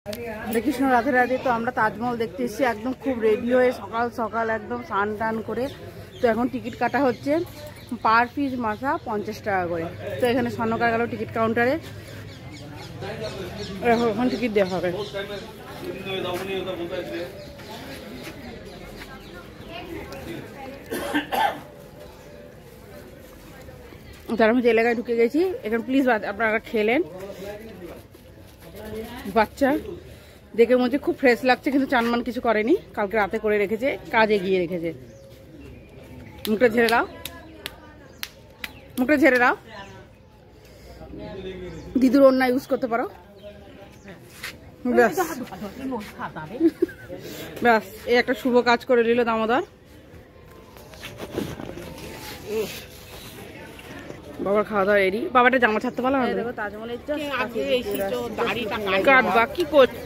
হরে কৃষ্ণ, রাধে রাধে। তো আমরা তাজমহল দেখতে এসেছি, একদম খুব রেডি হয়ে সকাল সকাল একদম স্নান টান করে। তো এখন টিকিট কাটা হচ্ছে, পার পিস মাথা 50 টাকা করে। তো এখানে স্বর্ণকার গেল টিকিট কাউন্টারে, এখন টিকিট দেওয়া হবে। তার আমি যে এলাকায় ঢুকে গেছি, এখানে প্লিজ আপনারা খেলেন। বাচ্চা দেখে মনে হচ্ছে খুব ফ্রেশ লাগছে, কিন্তু চানমান কিছু করেনি, কালকে রাতে করে রেখেছে, কাজে গিয়ে রেখেছে। মুখটা ঝেড়ে দাও, মুখটা ঝেড়ে দাও। দিদুর ওড়না ইউজ করতে পারো। ব্যাস ব্যাস, এই একটা শুভ কাজ করে নিল দামোদর। বাবার খাওয়া দাওয়া রেডি। বাবাটা জামা ছাড়তে পারলাম। দেখো তাজমহলের কাটবা কি করছে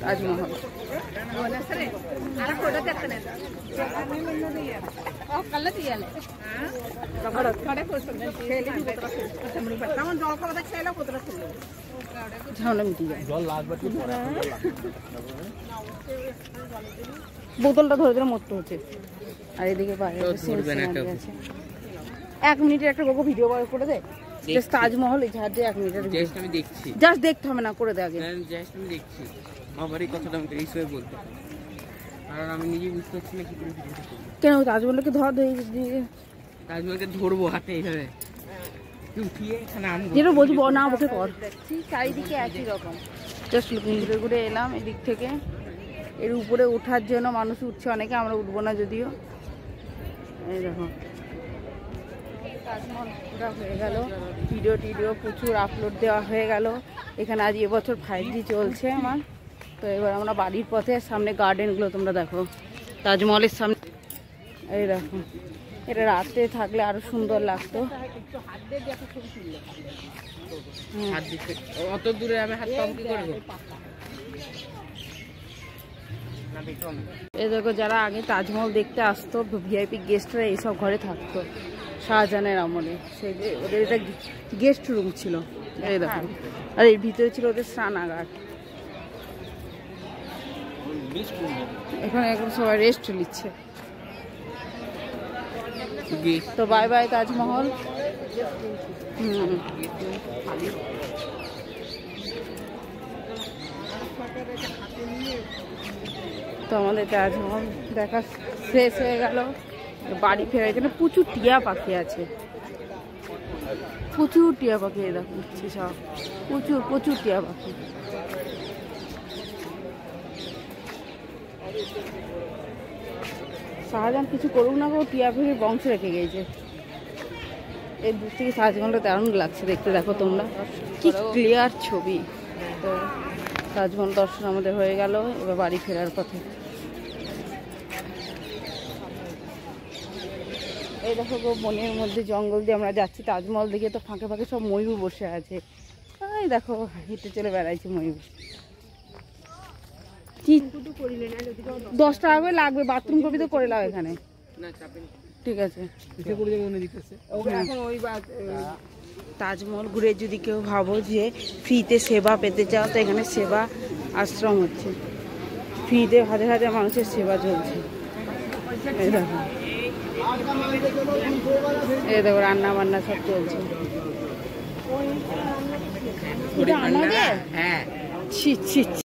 তাজমহল। বোতলটা ধরে ধরে মরতে হচ্ছে। আর এদিকে বাইরে 1 মিনিটের একটা গোগো ভিডিও করে দে। তাজমহল এই ঝাড় দিয়ে 1 মিনিটের আমি দেখছি। জাস্ট দেখতে হবে না, করে দে আগে। জাস্ট আমি দেখছি, আমার এই কথাটা আমি এইসবে বলতে, কারণ আমি নিজে বুঝতে পারছি না কি করে ভিডিওটা করব। কেন তাজমহলকে ধর দিয়ে তাজমহলকে ধরবো হাতে এইভাবে উঠিয়ে এখানে আনবো, যেটা বলবো না ওকে কর। দেখছি চারিদিকে একই রকম। জাস্ট ঘুরে ঘুরে এলাম এদিক থেকে। এর উপরে ওঠার জন্য মানুষ উঠছে অনেকে, আমরা উঠবো না যদিও। এই দেখো তাজমহল পুরো হয়ে গেল, ভিডিও টিডিও প্রচুর আপলোড দেওয়া হয়ে গেল। এখানে আজ এবছর 5G চলছে আমার। তো এবার আমরা বাড়ির পথে, সামনে গার্ডেনগুলো তোমরা দেখো তাজমহলের সামনে। এই দেখো, এটা রাতে থাকলে আরো সুন্দর লাগতো। অত দূরে আমি হাত পাম্প কি করবো। এই দেখো, যারা আগে তাজমহল দেখতে আসতো, ভিআইপি গেস্টরা এইসব ঘরে থাকতো শাহজাহানের আমলে। সেই ওদের এটা গেস্ট রুম ছিল। এই দেখো, আর এর ভিতরে ছিল ওদের স্নানাগার। এখানে এখন সবাই রেস্ট নিচ্ছে। তো বাই বাই তাজমহল। তো আমাদের তাজমহল দেখা শেষ হয়ে গেল, বাড়ি ফেরা। এখানে প্রচুর টিয়া পাখি আছে, প্রচুর টিয়া পাখি। দেখো সব প্রচুর প্রচুর টিয়া পাখি। শাহজাহান কিছু করুক না, টিয়া পাখির বংশ রেখে গেছে। এই দূর থেকে তাজমহলটা দারুণ লাগছে দেখতে। দেখো তোমরা কি ক্লিয়ার ছবি। তো তাজমহল দর্শন আমাদের হয়ে গেল, এবার বাড়ি ফেরার পথে। এই দেখো গো, বনের মধ্যে জঙ্গল দিয়ে আমরা যাচ্ছি তাজমহল দেখে। তো ফাঁকে ফাঁকে সব ময়ূর বসে আছে। এই দেখো হেঁটে চলে বেড়াইছে ময়ূর। কি 10 টাকা করে লাগবে, বাথরুম কপি তো করে নাও এখানে। ঠিক আছে। তাজমহল ঘুরে যদি কেউ ভাবো যে ফ্রিতে সেবা পেতে চাও, তো এখানে সেবা আশ্রম হচ্ছে, ফ্রিতে হাজার হাজার মানুষের সেবা চলছে। এই দেখো, এই দেখো রান্না বান্না সব চলছে। হ্যাঁ, ছি ছি।